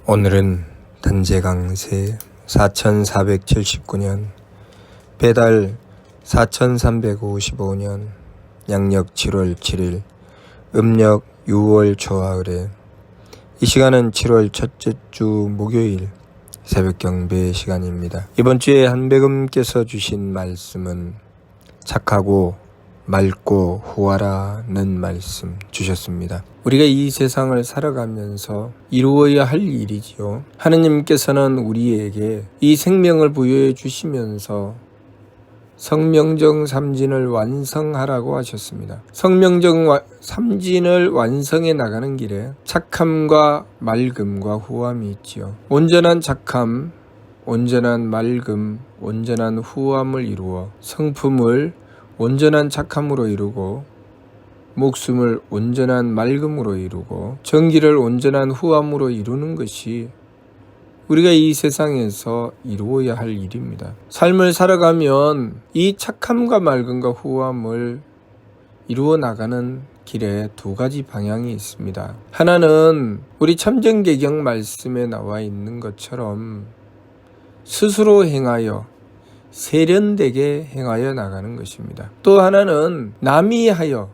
오늘은 단재강세 4479년 배달 4355년 양력 7월 7일 음력 6월 초하을에 이 시간은 7월 첫째 주 목요일 새벽 경배 시간입니다. 이번 주에 한백음께서 주신 말씀은 착하고 맑고 후하라는 말씀 주셨습니다. 우리가 이 세상을 살아가면서 이루어야 할 일이지요. 하느님께서는 우리에게 이 생명을 부여해 주시면서 성명정 삼진을 완성하라고 하셨습니다. 성명정 삼진을 완성해 나가는 길에 착함과 맑음과 후함이 있지요. 온전한 착함, 온전한 맑음, 온전한 후함을 이루어 성품을 온전한 착함으로 이루고 목숨을 온전한 맑음으로 이루고 정기를 온전한 후함으로 이루는 것이 우리가 이 세상에서 이루어야 할 일입니다. 삶을 살아가면 이 착함과 맑음과 후함을 이루어 나가는 길에 두 가지 방향이 있습니다. 하나는 우리 참정개경 말씀에 나와 있는 것처럼 스스로 행하여 세련되게 행하여 나가는 것입니다. 또 하나는 남이 하여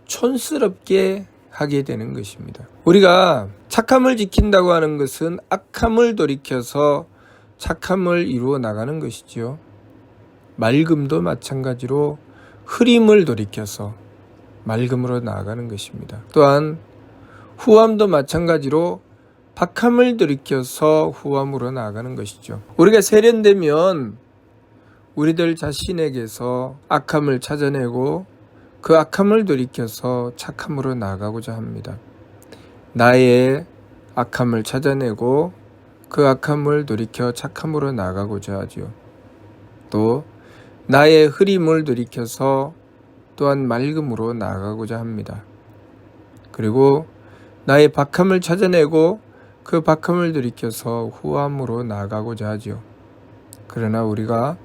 촌스럽게 하게 되는 것입니다. 우리가 착함을 지킨다고 하는 것은 악함을 돌이켜서 착함을 이루어 나가는 것이죠. 맑음도 마찬가지로 흐림을 돌이켜서 맑음으로 나아가는 것입니다. 또한 후함도 마찬가지로 박함을 돌이켜서 후함으로 나아가는 것이죠. 우리가 세련되면 우리들 자신에게서 악함을 찾아내고 그 악함을 돌이켜서 착함으로 나아가고자 합니다. 나의 악함을 찾아내고 그 악함을 돌이켜 착함으로 나아가고자 하죠. 또 나의 흐림을 돌이켜서 또한 맑음으로 나아가고자 합니다. 그리고 나의 박함을 찾아내고 그 박함을 돌이켜서 후함으로 나아가고자 하죠. 그러나 우리가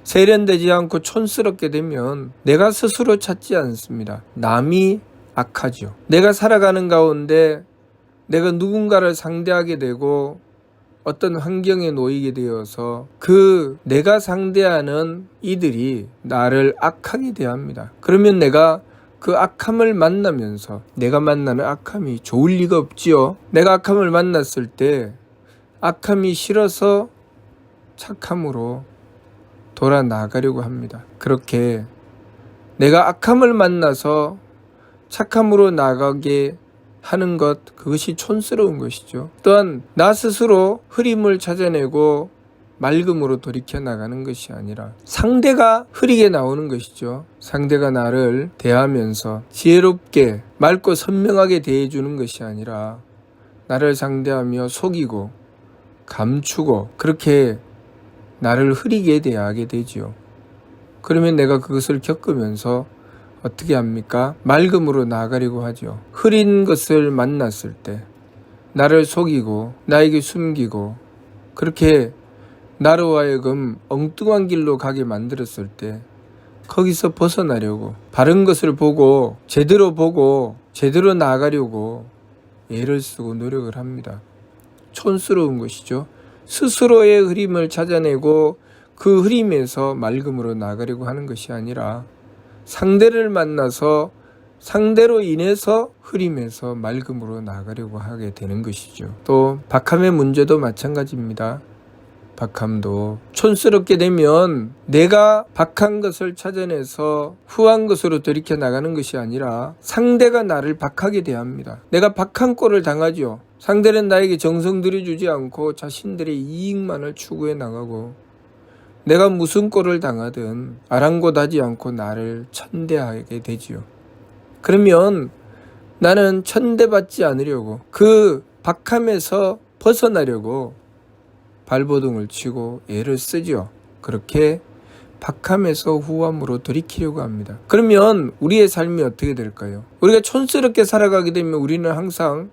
세련되지 않고 촌스럽게 되면 내가 스스로 찾지 않습니다. 남이 악하죠. 내가 살아가는 가운데 내가 누군가를 상대하게 되고 어떤 환경에 놓이게 되어서 그 내가 상대하는 이들이 나를 악하게 대합니다. 그러면 내가 그 악함을 만나면서 내가 만나는 악함이 좋을 리가 없지요. 내가 악함을 만났을 때 악함이 싫어서 착함으로 돌아 나가려고 합니다. 그렇게 내가 악함을 만나서 착함으로 나가게 하는 것, 그것이 촌스러운 것이죠. 또한 나 스스로 흐림을 찾아내고 맑음으로 돌이켜 나가는 것이 아니라 상대가 흐리게 나오는 것이죠. 상대가 나를 대하면서 지혜롭게 맑고 선명하게 대해주는 것이 아니라 나를 상대하며 속이고 감추고 그렇게 나를 흐리게 대하게 되지요. 그러면 내가 그것을 겪으면서 어떻게 합니까? 맑음으로 나아가려고 하죠. 흐린 것을 만났을 때 나를 속이고 나에게 숨기고 그렇게 나로 하여금 엉뚱한 길로 가게 만들었을 때 거기서 벗어나려고 바른 것을 보고 제대로 나아가려고 애를 쓰고 노력을 합니다. 촌스러운 것이죠. 스스로의 흐림을 찾아내고 그 흐림에서 맑음으로 나가려고 하는 것이 아니라 상대를 만나서 상대로 인해서 흐림에서 맑음으로 나가려고 하게 되는 것이죠. 또 박함의 문제도 마찬가지입니다. 박함도 촌스럽게 되면 내가 박한 것을 찾아내서 후한 것으로 돌이켜 나가는 것이 아니라 상대가 나를 박하게 대합니다. 내가 박한 꼴을 당하죠. 상대는 나에게 정성 들여주지 않고 자신들의 이익만을 추구해 나가고 내가 무슨 꼴을 당하든 아랑곳하지 않고 나를 천대하게 되지요. 그러면 나는 천대받지 않으려고 그 박함에서 벗어나려고 발버둥을 치고 애를 쓰죠. 그렇게 박함에서 후함으로 돌이키려고 합니다. 그러면 우리의 삶이 어떻게 될까요? 우리가 촌스럽게 살아가게 되면 우리는 항상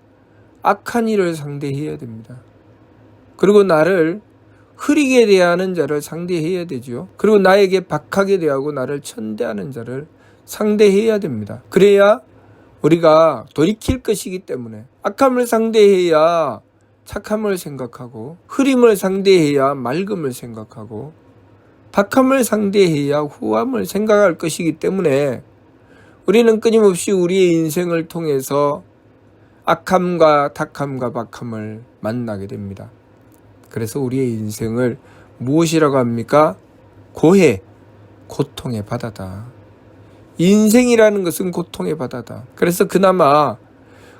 악한 일을 상대해야 됩니다. 그리고 나를 흐리게 대하는 자를 상대해야 되죠. 그리고 나에게 박하게 대하고 나를 천대하는 자를 상대해야 됩니다. 그래야 우리가 돌이킬 것이기 때문에 악함을 상대해야 착함을 생각하고, 흐림을 상대해야 맑음을 생각하고, 박함을 상대해야 후함을 생각할 것이기 때문에 우리는 끊임없이 우리의 인생을 통해서 악함과 탁함과 박함을 만나게 됩니다. 그래서 우리의 인생을 무엇이라고 합니까? 고해, 고통의 바다다. 인생이라는 것은 고통의 바다다. 그래서 그나마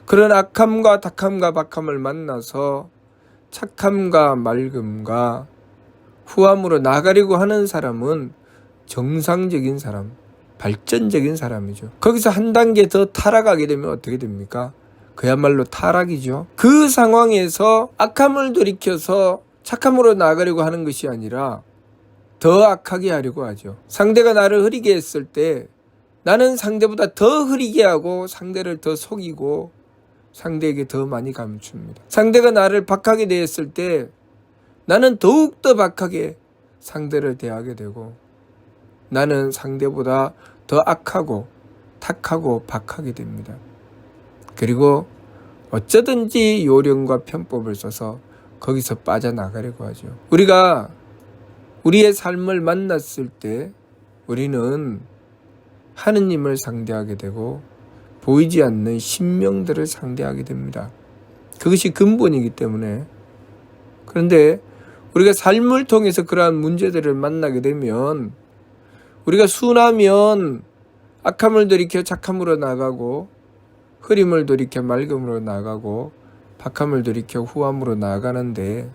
그런 악함과 탁함과 박함을 만나서 착함과 맑음과 후함으로 나가려고 하는 사람은 정상적인 사람, 발전적인 사람이죠. 거기서 한 단계 더 타락하게 되면 어떻게 됩니까? 그야말로 타락이죠. 그 상황에서 악함을 돌이켜서 착함으로 나가려고 하는 것이 아니라 더 악하게 하려고 하죠. 상대가 나를 흐리게 했을 때 나는 상대보다 더 흐리게 하고 상대를 더 속이고 상대에게 더 많이 감춥니다. 상대가 나를 박하게 대했을 때 나는 더욱더 박하게 상대를 대하게 되고 나는 상대보다 더 악하고 탁하고 박하게 됩니다. 그리고 어쩌든지 요령과 편법을 써서 거기서 빠져나가려고 하죠. 우리가 우리의 삶을 만났을 때 우리는 하느님을 상대하게 되고 보이지 않는 신명들을 상대하게 됩니다. 그것이 근본이기 때문에. 그런데 우리가 삶을 통해서 그러한 문제들을 만나게 되면 우리가 순하면 악함을 돌이켜 착함으로 나가고 흐림을 돌이켜 맑음으로 나가고 박함을 돌이켜 후함으로 나가는데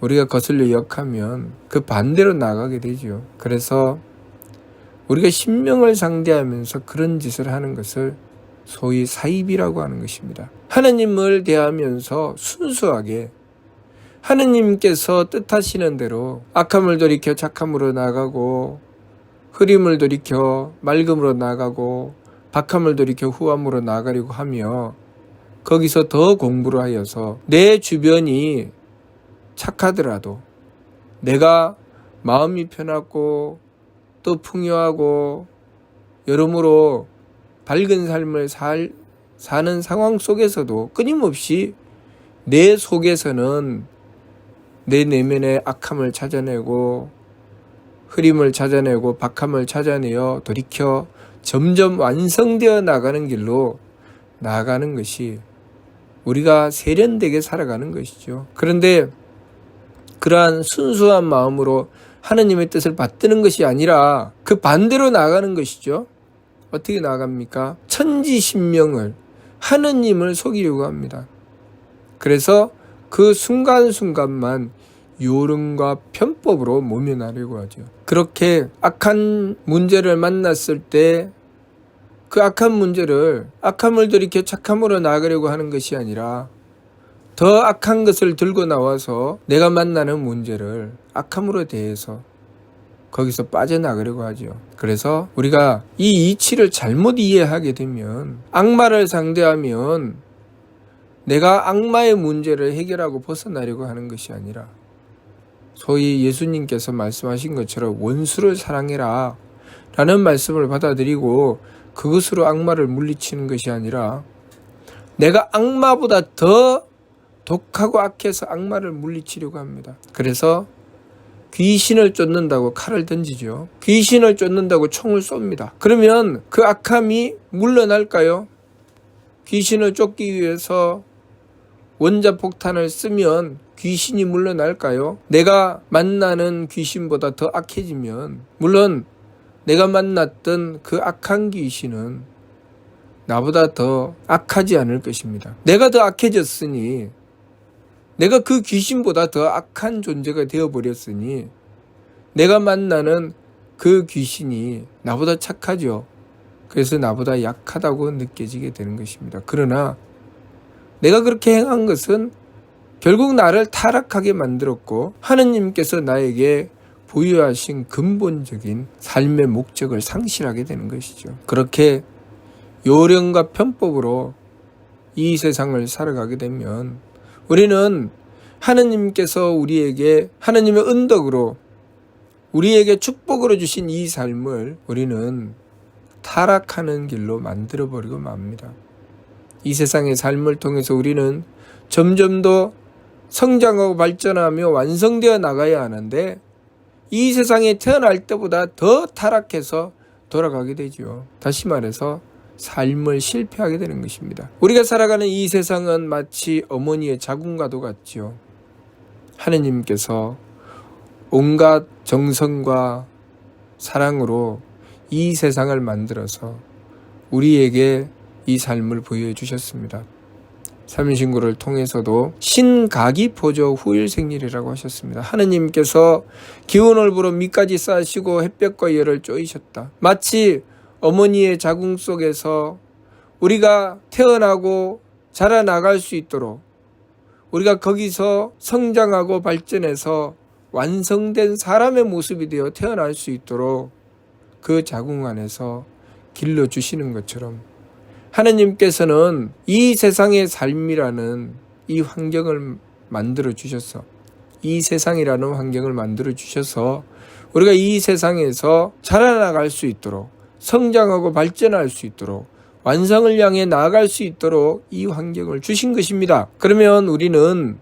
우리가 거슬려 역하면 그 반대로 나가게 되죠. 그래서 우리가 신명을 상대하면서 그런 짓을 하는 것을 소위 사입이라고 하는 것입니다. 하느님을 대하면서 순수하게 하느님께서 뜻하시는 대로 악함을 돌이켜 착함으로 나가고 흐림을 돌이켜 맑음으로 나가고 박함을 돌이켜 후함으로 나가려고 하며 거기서 더 공부를 하여서 내 주변이 착하더라도 내가 마음이 편하고 또 풍요하고 여러모로 밝은 삶을 사는 상황 속에서도 끊임없이 내 속에서는 내 내면의 악함을 찾아내고 흐림을 찾아내고 박함을 찾아내어 돌이켜 점점 완성되어 나가는 길로 나아가는 것이 우리가 세련되게 살아가는 것이죠. 그런데 그러한 순수한 마음으로 하느님의 뜻을 받드는 것이 아니라 그 반대로 나아가는 것이죠. 어떻게 나아갑니까? 천지신명을 하느님을 속이려고 합니다. 그래서 그 순간순간만 요령과 편법으로 모면하려고 하죠. 그렇게 악한 문제를 만났을 때 그 악한 문제를 악함을 돌이켜 착함으로 나아가려고 하는 것이 아니라 더 악한 것을 들고 나와서 내가 만나는 문제를 악함으로 대해서 거기서 빠져나가려고 하죠. 그래서 우리가 이 이치를 잘못 이해하게 되면 악마를 상대하면 내가 악마의 문제를 해결하고 벗어나려고 하는 것이 아니라 소위 예수님께서 말씀하신 것처럼 원수를 사랑해라 라는 말씀을 받아들이고 그것으로 악마를 물리치는 것이 아니라 내가 악마보다 더 독하고 악해서 악마를 물리치려고 합니다. 그래서 귀신을 쫓는다고 칼을 던지죠. 귀신을 쫓는다고 총을 쏩니다. 그러면 그 악함이 물러날까요? 귀신을 쫓기 위해서 원자폭탄을 쓰면 귀신이 물러날까요? 내가 만나는 귀신보다 더 악해지면 물론 내가 만났던 그 악한 귀신은 나보다 더 악하지 않을 것입니다. 내가 더 악해졌으니 내가 그 귀신보다 더 악한 존재가 되어버렸으니 내가 만나는 그 귀신이 나보다 착하죠. 그래서 나보다 약하다고 느껴지게 되는 것입니다. 그러나 내가 그렇게 행한 것은 결국 나를 타락하게 만들었고 하느님께서 나에게 부여하신 근본적인 삶의 목적을 상실하게 되는 것이죠. 그렇게 요령과 편법으로 이 세상을 살아가게 되면 우리는 하느님께서 우리에게 하느님의 은덕으로 우리에게 축복으로 주신 이 삶을 우리는 타락하는 길로 만들어버리고 맙니다. 이 세상의 삶을 통해서 우리는 점점 더 성장하고 발전하며 완성되어 나가야 하는데 이 세상에 태어날 때보다 더 타락해서 돌아가게 되죠. 다시 말해서 삶을 실패하게 되는 것입니다. 우리가 살아가는 이 세상은 마치 어머니의 자궁과도 같죠. 하느님께서 온갖 정성과 사랑으로 이 세상을 만들어서 우리에게 이 삶을 보여주셨습니다. 삼신구를 통해서도 신가기포조 후일생일이라고 하셨습니다. 하느님께서 기운을 불어 밑까지 쌓으시고 햇볕과 열을 쪼이셨다. 마치 어머니의 자궁 속에서 우리가 태어나고 자라나갈 수 있도록 우리가 거기서 성장하고 발전해서 완성된 사람의 모습이 되어 태어날 수 있도록 그 자궁 안에서 길러주시는 것처럼 하느님께서는 이 세상의 삶이라는 이 환경을 만들어 주셔서 이 세상이라는 환경을 만들어 주셔서 우리가 이 세상에서 자라나갈 수 있도록 성장하고 발전할 수 있도록 완성을 향해 나아갈 수 있도록 이 환경을 주신 것입니다. 그러면 우리는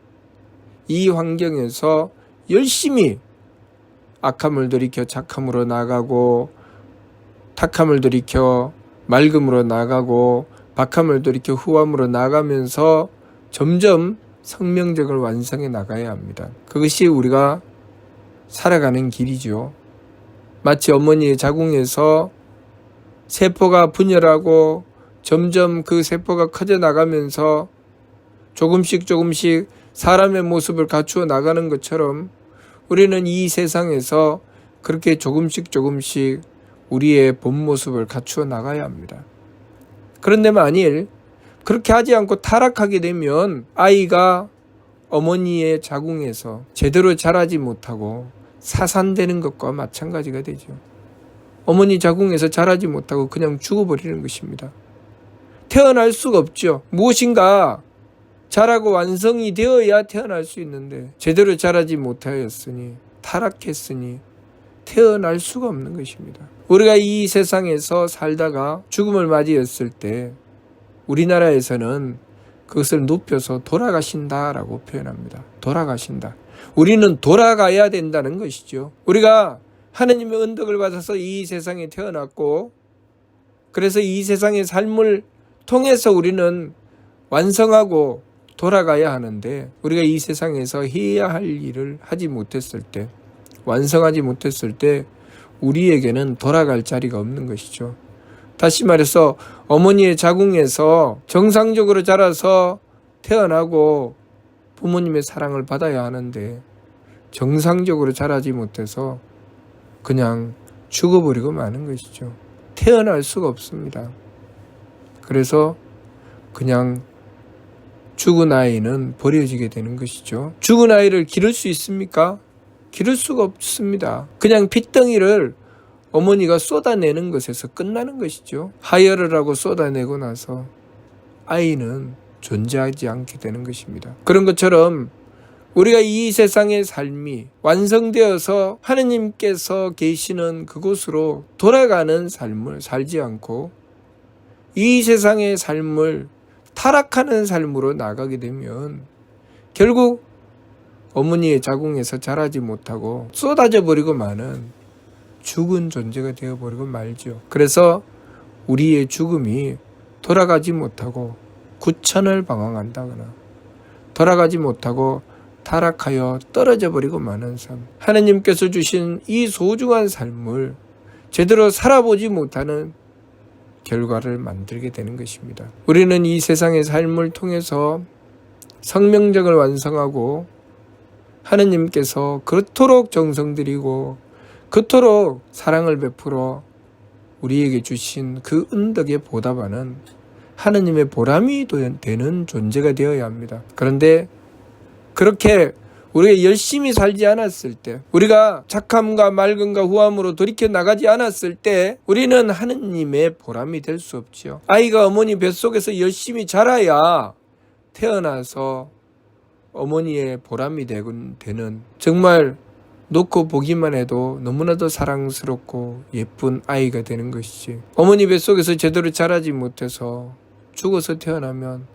이 환경에서 열심히 악함을 돌이켜 착함으로 나가고 탁함을 돌이켜 맑음으로 나가고 박함을 돌이켜 후함으로 나가면서 점점 성명적을 완성해 나가야 합니다. 그것이 우리가 살아가는 길이죠. 마치 어머니의 자궁에서 세포가 분열하고 점점 그 세포가 커져 나가면서 조금씩 사람의 모습을 갖추어 나가는 것처럼 우리는 이 세상에서 그렇게 조금씩 우리의 본 모습을 갖추어 나가야 합니다. 그런데 만일 그렇게 하지 않고 타락하게 되면 아이가 어머니의 자궁에서 제대로 자라지 못하고 사산되는 것과 마찬가지가 되죠. 어머니 자궁에서 자라지 못하고 그냥 죽어버리는 것입니다. 태어날 수가 없죠. 무엇인가 자라고 완성이 되어야 태어날 수 있는데 제대로 자라지 못하였으니 타락했으니 태어날 수가 없는 것입니다. 우리가 이 세상에서 살다가 죽음을 맞이했을 때 우리나라에서는 그것을 높여서 돌아가신다라고 표현합니다. 돌아가신다. 우리는 돌아가야 된다는 것이죠. 우리가 하느님의 은덕을 받아서 이 세상에 태어났고 그래서 이 세상의 삶을 통해서 우리는 완성하고 돌아가야 하는데 우리가 이 세상에서 해야 할 일을 하지 못했을 때 완성하지 못했을 때 우리에게는 돌아갈 자리가 없는 것이죠. 다시 말해서 어머니의 자궁에서 정상적으로 자라서 태어나고 부모님의 사랑을 받아야 하는데 정상적으로 자라지 못해서 그냥 죽어버리고 마는 것이죠. 태어날 수가 없습니다. 그래서 그냥 죽은 아이는 버려지게 되는 것이죠. 죽은 아이를 기를 수 있습니까? 기를 수가 없습니다. 그냥 핏덩이를 어머니가 쏟아내는 것에서 끝나는 것이죠. 하혈을 하고 쏟아내고 나서 아이는 존재하지 않게 되는 것입니다. 그런 것처럼 우리가 이 세상의 삶이 완성되어서 하느님께서 계시는 그곳으로 돌아가는 삶을 살지 않고 이 세상의 삶을 타락하는 삶으로 나가게 되면 결국 어머니의 자궁에서 자라지 못하고 쏟아져 버리고 마는 죽은 존재가 되어버리고 말죠. 그래서 우리의 죽음이 돌아가지 못하고 구천을 방황한다거나 돌아가지 못하고 타락하여 떨어져 버리고 마는 삶, 하느님께서 주신 이 소중한 삶을 제대로 살아보지 못하는 결과를 만들게 되는 것입니다. 우리는 이 세상의 삶을 통해서 성명적을 완성하고 하느님께서 그토록 정성 들이고 그토록 사랑을 베풀어 우리에게 주신 그 은덕에 보답하는 하느님의 보람이 되는 존재가 되어야 합니다. 그런데 그렇게 우리가 열심히 살지 않았을 때, 우리가 착함과 맑음과 후함으로 돌이켜 나가지 않았을 때 우리는 하느님의 보람이 될 수 없죠. 아이가 어머니 뱃속에서 열심히 자라야 태어나서 어머니의 보람이 되는, 정말 놓고 보기만 해도 너무나도 사랑스럽고 예쁜 아이가 되는 것이지, 어머니 뱃속에서 제대로 자라지 못해서 죽어서 태어나면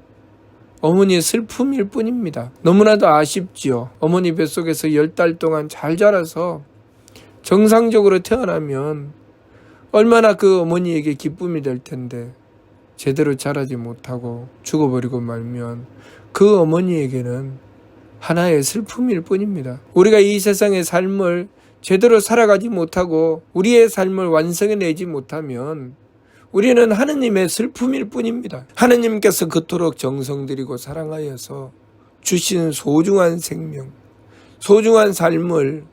어머니의 슬픔일 뿐입니다. 너무나도 아쉽지요. 어머니 뱃속에서 10달 동안 잘 자라서 정상적으로 태어나면 얼마나 그 어머니에게 기쁨이 될 텐데 제대로 자라지 못하고 죽어버리고 말면 그 어머니에게는 하나의 슬픔일 뿐입니다. 우리가 이 세상의 삶을 제대로 살아가지 못하고 우리의 삶을 완성해내지 못하면 우리는 하느님의 슬픔일 뿐입니다. 하느님께서 그토록 정성 들이고 사랑하여서 주신 소중한 생명, 소중한 삶을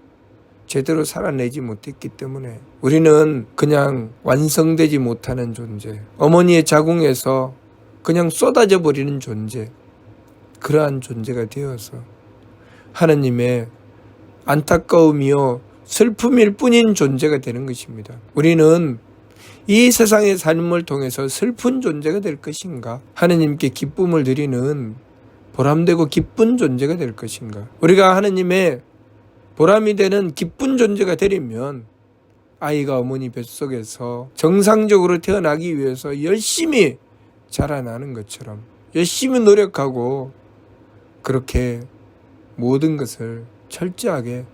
제대로 살아내지 못했기 때문에 우리는 그냥 완성되지 못하는 존재, 어머니의 자궁에서 그냥 쏟아져 버리는 존재, 그러한 존재가 되어서 하느님의 안타까움이요 슬픔일 뿐인 존재가 되는 것입니다. 우리는 이 세상의 삶을 통해서 슬픈 존재가 될 것인가? 하느님께 기쁨을 드리는 보람되고 기쁜 존재가 될 것인가? 우리가 하느님의 보람이 되는 기쁜 존재가 되려면 아이가 어머니 뱃속에서 정상적으로 태어나기 위해서 열심히 자라나는 것처럼 열심히 노력하고 그렇게 모든 것을 철저하게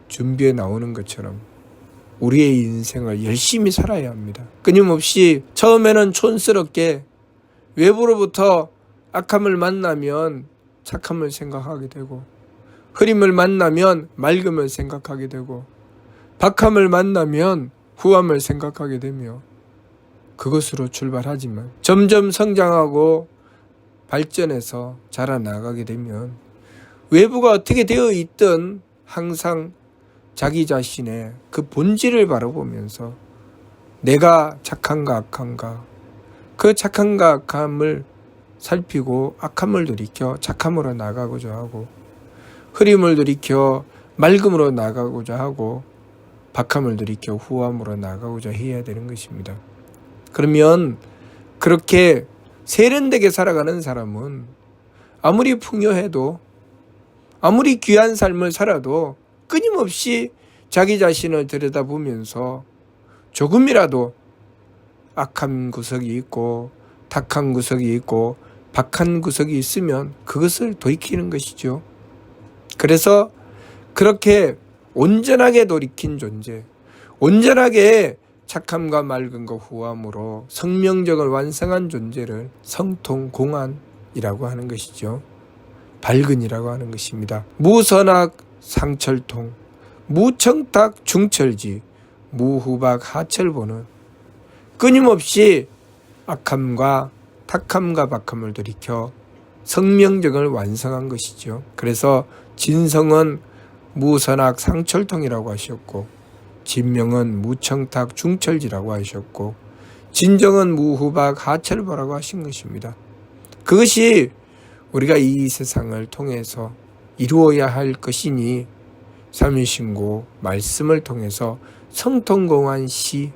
준비해 나오는 것처럼 우리의 인생을 열심히 살아야 합니다. 끊임없이 처음에는 촌스럽게 외부로부터 악함을 만나면 착함을 생각하게 되고 흐림을 만나면 맑음을 생각하게 되고 박함을 만나면 후함을 생각하게 되며 그것으로 출발하지만 점점 성장하고 발전해서 자라나가게 되면 외부가 어떻게 되어 있든 항상 자기 자신의 그 본질을 바라보면서 내가 착한가 악한가 그 착한가 악함을 살피고 악함을 돌이켜 착함으로 나가고자 하고 흐림을 돌이켜 맑음으로 나가고자 하고 박함을 돌이켜 후함으로 나가고자 해야 되는 것입니다. 그러면 그렇게 세련되게 살아가는 사람은 아무리 풍요해도 아무리 귀한 삶을 살아도 끊임없이 자기 자신을 들여다보면서 조금이라도 악한 구석이 있고 탁한 구석이 있고 박한 구석이 있으면 그것을 돌이키는 것이죠. 그래서 그렇게 온전하게 돌이킨 존재, 온전하게 착함과 맑음과 후함으로 성명적을 완성한 존재를 성통공안이라고 하는 것이죠. 밝은이라고 하는 것입니다. 무선악 상철통, 무청탁 중철지, 무후박 하철보는 끊임없이 악함과 탁함과 박함을 돌이켜 성명적을 완성한 것이죠. 그래서 진성은 무선악 상철통이라고 하셨고 진명은 무청탁 중철지라고 하셨고 진정은 무후박 하철보라고 하신 것입니다. 그것이 우리가 이 세상을 통해서 이루어야 할 것이니 삼위신고 말씀을 통해서 성통공안 시,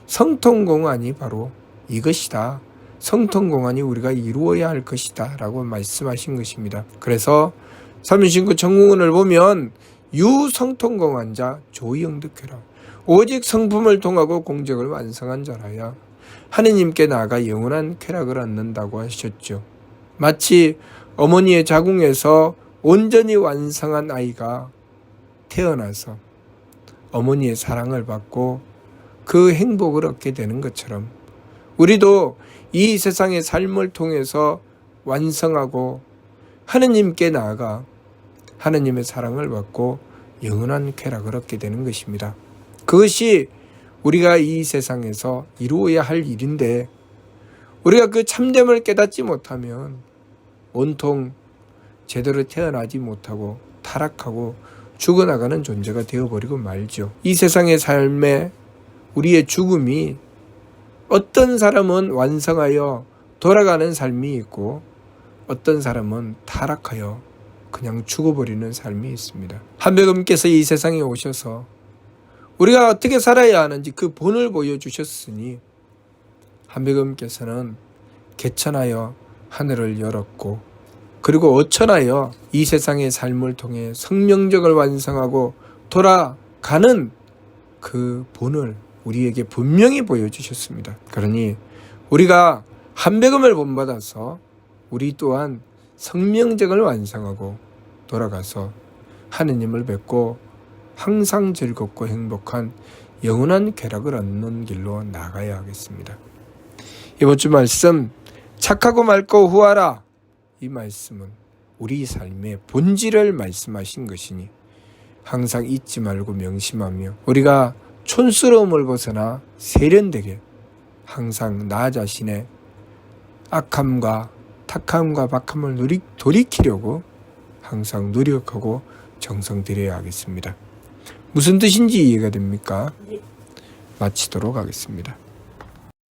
성통공안이 바로 이것이다. 성통공안이 우리가 이루어야 할 것이다 라고 말씀하신 것입니다. 그래서 삼위신고 정공원을 보면 유성통공안자 조의영득회라 오직 성품을 통하고 공적을 완성한 자라야 하느님께 나아가 영원한 쾌락을 얻는다고 하셨죠. 마치 어머니의 자궁에서 온전히 완성한 아이가 태어나서 어머니의 사랑을 받고 그 행복을 얻게 되는 것처럼 우리도 이 세상의 삶을 통해서 완성하고 하느님께 나아가 하느님의 사랑을 받고 영원한 쾌락을 얻게 되는 것입니다. 그것이 우리가 이 세상에서 이루어야 할 일인데 우리가 그 참됨을 깨닫지 못하면 온통 제대로 태어나지 못하고 타락하고 죽어나가는 존재가 되어버리고 말죠. 이 세상의 삶에 우리의 죽음이 어떤 사람은 완성하여 돌아가는 삶이 있고 어떤 사람은 타락하여 그냥 죽어버리는 삶이 있습니다. 한백음께서 이 세상에 오셔서 우리가 어떻게 살아야 하는지 그 본을 보여주셨으니 한백음께서는 개천하여 하늘을 열었고 그리고 어천하여 이 세상의 삶을 통해 성명적을 완성하고 돌아가는 그 본을 우리에게 분명히 보여주셨습니다. 그러니 우리가 한백음을 본받아서 우리 또한 성명적을 완성하고 돌아가서 하느님을 뵙고 항상 즐겁고 행복한 영원한 쾌락을 얻는 길로 나가야 하겠습니다. 이번 주 말씀 착하고 맑고 후하라. 이 말씀은 우리 삶의 본질을 말씀하신 것이니 항상 잊지 말고 명심하며 우리가 촌스러움을 벗어나 세련되게 항상 나 자신의 악함과 탁함과 박함을 돌이키려고 항상 노력하고 정성 들여야 하겠습니다. 무슨 뜻인지 이해가 됩니까? 마치도록 하겠습니다.